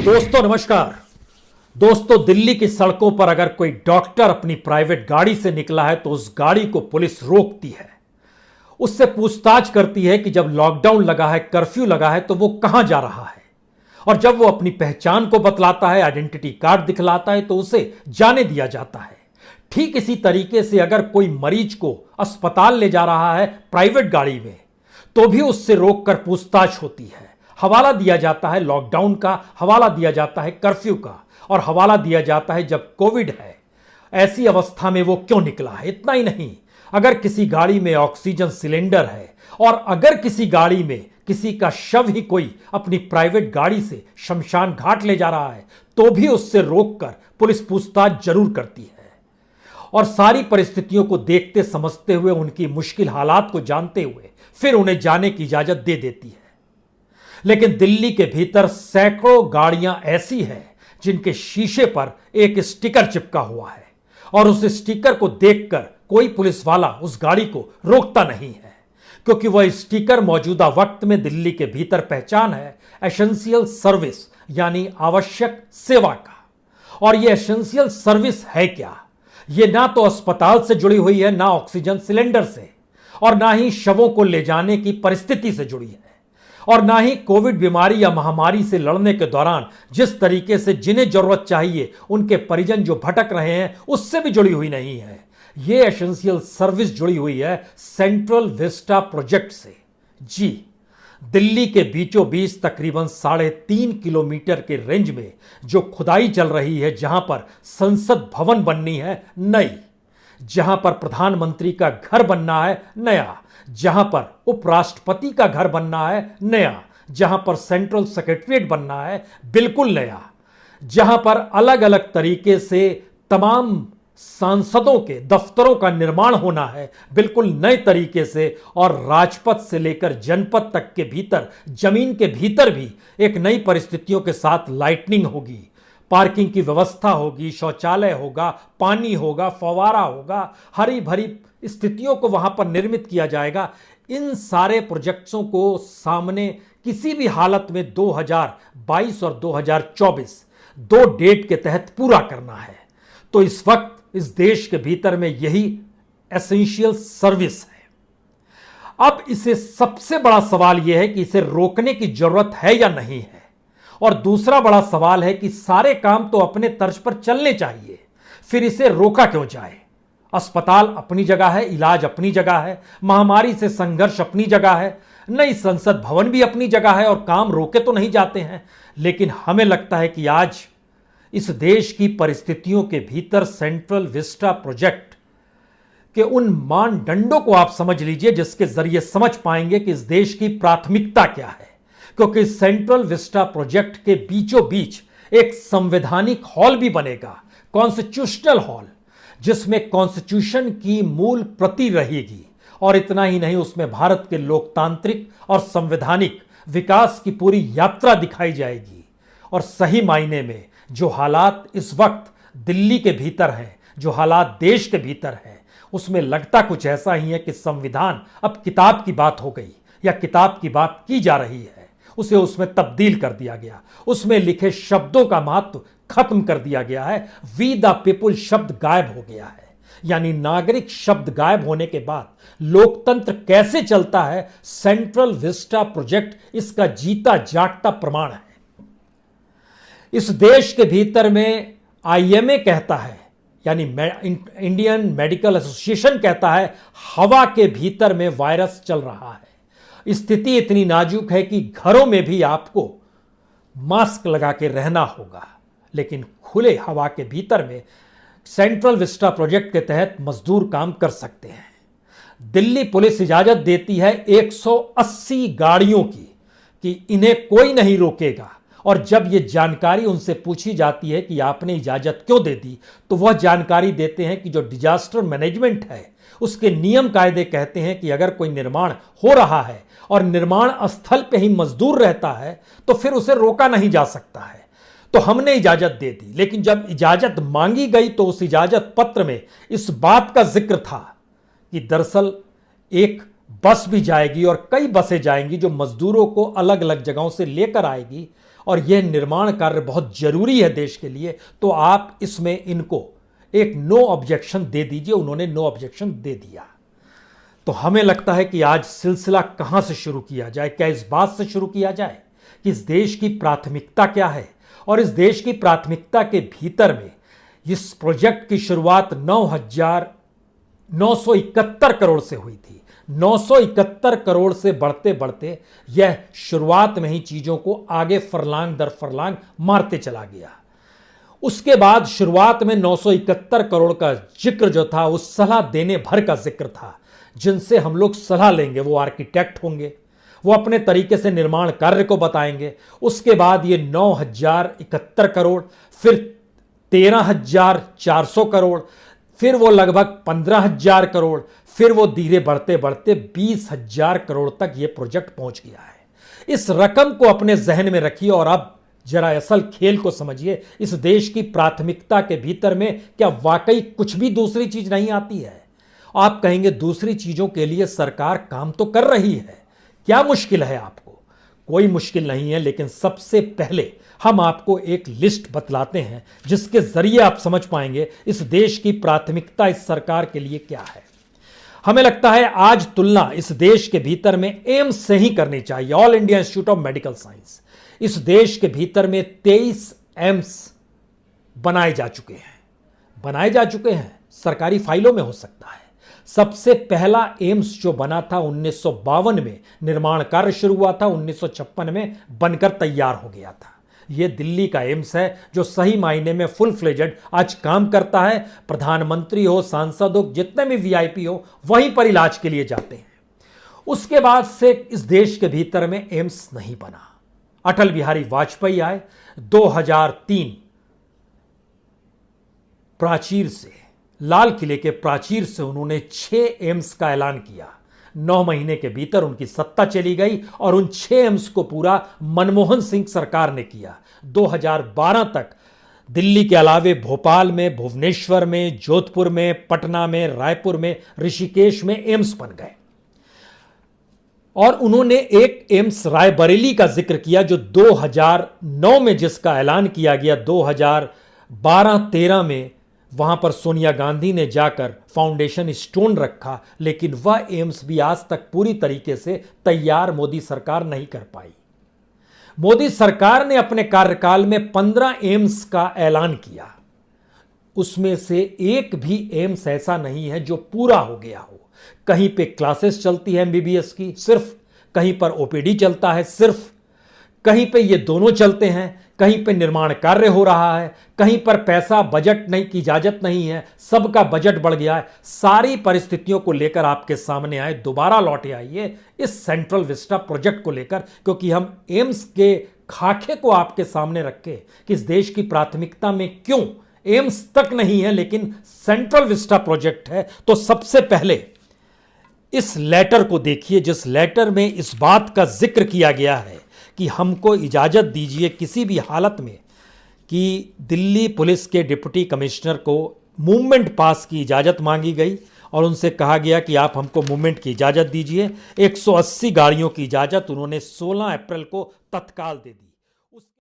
दोस्तों नमस्कार। दोस्तों, दिल्ली की सड़कों पर अगर कोई डॉक्टर अपनी प्राइवेट गाड़ी से निकला है तो उस गाड़ी को पुलिस रोकती है, उससे पूछताछ करती है कि जब लॉकडाउन लगा है, कर्फ्यू लगा है, तो वो कहां जा रहा है। और जब वो अपनी पहचान को बतलाता है, आइडेंटिटी कार्ड दिखलाता है, तो उसे जाने दिया जाता है। ठीक इसी तरीके से अगर कोई मरीज को अस्पताल ले जा रहा है प्राइवेट गाड़ी में, तो भी उससे रोककर पूछताछ होती है। हवाला दिया जाता है लॉकडाउन का, हवाला दिया जाता है कर्फ्यू का, और हवाला दिया जाता है जब कोविड है, ऐसी अवस्था में वो क्यों निकला है। इतना ही नहीं, अगर किसी गाड़ी में ऑक्सीजन सिलेंडर है और अगर किसी गाड़ी में किसी का शव ही कोई अपनी प्राइवेट गाड़ी से शमशान घाट ले जा रहा है, तो भी उससे रोककर पुलिस पूछताछ जरूर करती है। और सारी परिस्थितियों को देखते समझते हुए, उनकी मुश्किल हालात को जानते हुए फिर उन्हें जाने की इजाजत दे देती है। लेकिन दिल्ली के भीतर सैकड़ों गाड़ियां ऐसी हैं जिनके शीशे पर एक स्टिकर चिपका हुआ है, और उस स्टिकर को देखकर कोई पुलिस वाला उस गाड़ी को रोकता नहीं है, क्योंकि वह स्टिकर मौजूदा वक्त में दिल्ली के भीतर पहचान है एसेंशियल सर्विस, यानी आवश्यक सेवा का। और यह एसेंशियल सर्विस है क्या? यह ना तो अस्पताल से जुड़ी हुई है, ना ऑक्सीजन सिलेंडर से, और ना ही शवों को ले जाने की परिस्थिति से जुड़ी है, और ना ही कोविड बीमारी या महामारी से लड़ने के दौरान जिस तरीके से जिन्हें जरूरत चाहिए उनके परिजन जो भटक रहे हैं उससे भी जुड़ी हुई नहीं है। यह एसेंशियल सर्विस जुड़ी हुई है सेंट्रल विस्टा प्रोजेक्ट से। जी, दिल्ली के बीचों बीच तकरीबन 3.5 किलोमीटर के रेंज में जो खुदाई चल रही है, जहां पर संसद भवन बननी है नई, जहां पर प्रधानमंत्री का घर बनना है नया, जहां पर उपराष्ट्रपति का घर बनना है नया, जहां पर सेंट्रल सेक्रेटरीट बनना है बिल्कुल नया, जहां पर अलग अलग तरीके से तमाम सांसदों के दफ्तरों का निर्माण होना है बिल्कुल नए तरीके से, और राजपथ से लेकर जनपद तक के भीतर, जमीन के भीतर भी एक नई परिस्थितियों के साथ लाइटनिंग होगी, पार्किंग की व्यवस्था होगी, शौचालय होगा, पानी होगा, फव्वारा होगा, हरी भरी स्थितियों को वहां पर निर्मित किया जाएगा। इन सारे प्रोजेक्ट्सों को सामने किसी भी हालत में 2022 और 2024 दो डेट के तहत पूरा करना है। तो इस वक्त इस देश के भीतर में यही एसेंशियल सर्विस है। अब इसे सबसे बड़ा सवाल यह है कि इसे रोकने की जरूरत है या नहीं है, और दूसरा बड़ा सवाल है कि सारे काम तो अपने तर्ज पर चलने चाहिए, फिर इसे रोका क्यों जाए। अस्पताल अपनी जगह है, इलाज अपनी जगह है, महामारी से संघर्ष अपनी जगह है, नई संसद भवन भी अपनी जगह है, और काम रोके तो नहीं जाते हैं। लेकिन हमें लगता है कि आज इस देश की परिस्थितियों के भीतर सेंट्रल विस्टा प्रोजेक्ट के उन मानदंडों को आप समझ लीजिए जिसके जरिए समझ पाएंगे कि इस देश की प्राथमिकता क्या है। क्योंकि सेंट्रल विस्टा प्रोजेक्ट के बीचों बीच एक संवैधानिक हॉल भी बनेगा, कॉन्स्टिट्यूशनल हॉल, जिसमें कॉन्स्टिट्यूशन की मूल प्रति रहेगी। और इतना ही नहीं, उसमें भारत के लोकतांत्रिक और संवैधानिक विकास की पूरी यात्रा दिखाई जाएगी। और सही मायने में जो हालात इस वक्त दिल्ली के भीतर हैं, जो हालात देश के भीतर हैं, उसमें लगता कुछ ऐसा ही है कि संविधान अब किताब की बात हो गई, या किताब की बात की जा रही है, उसे उसमें तब्दील कर दिया गया, उसमें लिखे शब्दों का महत्व खत्म कर दिया गया है। वी द पीपुल शब्द गायब हो गया है, यानी नागरिक शब्द गायब होने के बाद लोकतंत्र कैसे चलता है, सेंट्रल विस्टा प्रोजेक्ट इसका जीता जागता प्रमाण है। इस देश के भीतर में आईएमए कहता है, यानी इंडियन मेडिकल एसोसिएशन कहता है, हवा के भीतर में वायरस चल रहा है। स्थिति इतनी नाजुक है कि घरों में भी आपको मास्क लगा के रहना होगा, लेकिन खुले हवा के भीतर में सेंट्रल विस्टा प्रोजेक्ट के तहत मजदूर काम कर सकते हैं। दिल्ली पुलिस इजाजत देती है 180 गाड़ियों की कि इन्हें कोई नहीं रोकेगा, और जब यह जानकारी उनसे पूछी जाती है कि आपने इजाजत क्यों दे दी, तो वह जानकारी देते हैं कि जो डिजास्टर मैनेजमेंट है उसके नियम कायदे कहते हैं कि अगर कोई निर्माण हो रहा है और निर्माण स्थल पे ही मजदूर रहता है तो फिर उसे रोका नहीं जा सकता है। तो हमने इजाजत दे दी, लेकिन जब इजाजत मांगी गई तो उस इजाजत पत्र में इस बात का जिक्र था कि दरअसल एक बस भी जाएगी और कई बसें जाएंगी जो मजदूरों को अलग अलग जगहों से लेकर आएगी और यह निर्माण कार्य बहुत जरूरी है देश के लिए, तो आप इसमें इनको एक नो ऑब्जेक्शन दे दीजिए। उन्होंने नो ऑब्जेक्शन दे दिया। तो हमें लगता है कि आज सिलसिला कहां से शुरू किया जाए? क्या इस बात से शुरू किया जाए कि इस देश की प्राथमिकता क्या है, और इस देश की प्राथमिकता के भीतर में इस प्रोजेक्ट की शुरुआत 9,971 करोड़ से हुई थी। 971 करोड़ से बढ़ते बढ़ते यह शुरुआत में ही चीजों को आगे फरलांग दर फरलांग मारते चला गया। उसके बाद शुरुआत में 971 करोड़ का जिक्र जो था वो सलाह देने भर का जिक्र था। जिनसे हम लोग सलाह लेंगे वो आर्किटेक्ट होंगे, वो अपने तरीके से निर्माण कार्य को बताएंगे। उसके बाद ये 9,071 करोड़, फिर 13,400 करोड़, फिर वो लगभग 15,000 करोड़, फिर वो धीरे बढ़ते बढ़ते 20,000 करोड़ तक ये प्रोजेक्ट पहुंच गया है। इस रकम को अपने जहन में रखिए और अब जरा असल खेल को समझिए। इस देश की प्राथमिकता के भीतर में क्या वाकई कुछ भी दूसरी चीज नहीं आती है? आप कहेंगे दूसरी चीजों के लिए सरकार काम तो कर रही है, क्या मुश्किल है आपको? कोई मुश्किल नहीं है, लेकिन सबसे पहले हम आपको एक लिस्ट बतलाते हैं जिसके जरिए आप समझ पाएंगे इस देश की प्राथमिकता इस सरकार के लिए क्या है। हमें लगता है आज तुलना इस देश के भीतर में एम्स से ही करनी चाहिए, all India institute of medical science. इस देश के भीतर में 23 एम्स बनाए जा चुके हैं, सरकारी फाइलों में हो सकता है। सबसे पहला एम्स जो बना था 1952 में निर्माण कार्य शुरू हुआ था, 1956 में बनकर तैयार हो गया था। यह दिल्ली का एम्स है जो सही मायने में फुल फ्लेजेड आज काम करता है। प्रधानमंत्री हो, सांसद हो, जितने भी वीआईपी हो वहीं पर इलाज के लिए जाते हैं। उसके बाद से इस देश के भीतर में एम्स नहीं बना। अटल बिहारी वाजपेयी आए 2003, प्राचीर से, लाल किले के प्राचीर से उन्होंने 6 एम्स का ऐलान किया। 9 महीने के भीतर उनकी सत्ता चली गई और उन 6 एम्स को पूरा मनमोहन सिंह सरकार ने किया। 2012 तक दिल्ली के अलावे भोपाल में, भुवनेश्वर में, जोधपुर में, पटना में, रायपुर में, ऋषिकेश में एम्स बन गए। और उन्होंने एक एम्स रायबरेली का जिक्र किया जो 2009 में जिसका ऐलान किया गया। 2012-13 में वहां पर सोनिया गांधी ने जाकर फाउंडेशन स्टोन रखा, लेकिन वह एम्स भी आज तक पूरी तरीके से तैयार मोदी सरकार नहीं कर पाई। मोदी सरकार ने अपने कार्यकाल में 15 एम्स का ऐलान किया, उसमें से एक भी एम्स ऐसा नहीं है जो पूरा हो गया हो। कहीं पे क्लासेस चलती है एमबीबीएस की सिर्फ, कहीं पर ओपीडी चलता है सिर्फ, कहीं पे ये दोनों चलते हैं, कहीं पे निर्माण कार्य हो रहा है, कहीं पर पैसा बजट नहीं की इजाजत नहीं है, सबका बजट बढ़ गया है। सारी परिस्थितियों को लेकर आपके सामने आए, दोबारा लौटे आइए इस सेंट्रल विस्टा प्रोजेक्ट को लेकर, क्योंकि हम एम्स के खाके को आपके सामने रखे कि इस देश की प्राथमिकता में क्यों एम्स तक नहीं है लेकिन सेंट्रल विस्टा प्रोजेक्ट है। तो सबसे पहले इस लेटर को देखिए, जिस लेटर में इस बात का जिक्र किया गया है कि हमको इजाज़त दीजिए किसी भी हालत में कि दिल्ली पुलिस के डिप्टी कमिश्नर को मूवमेंट पास की इजाज़त मांगी गई और उनसे कहा गया कि आप हमको मूवमेंट की इजाज़त दीजिए। 180 गाड़ियों की इजाज़त उन्होंने 16 अप्रैल को तत्काल दे दी।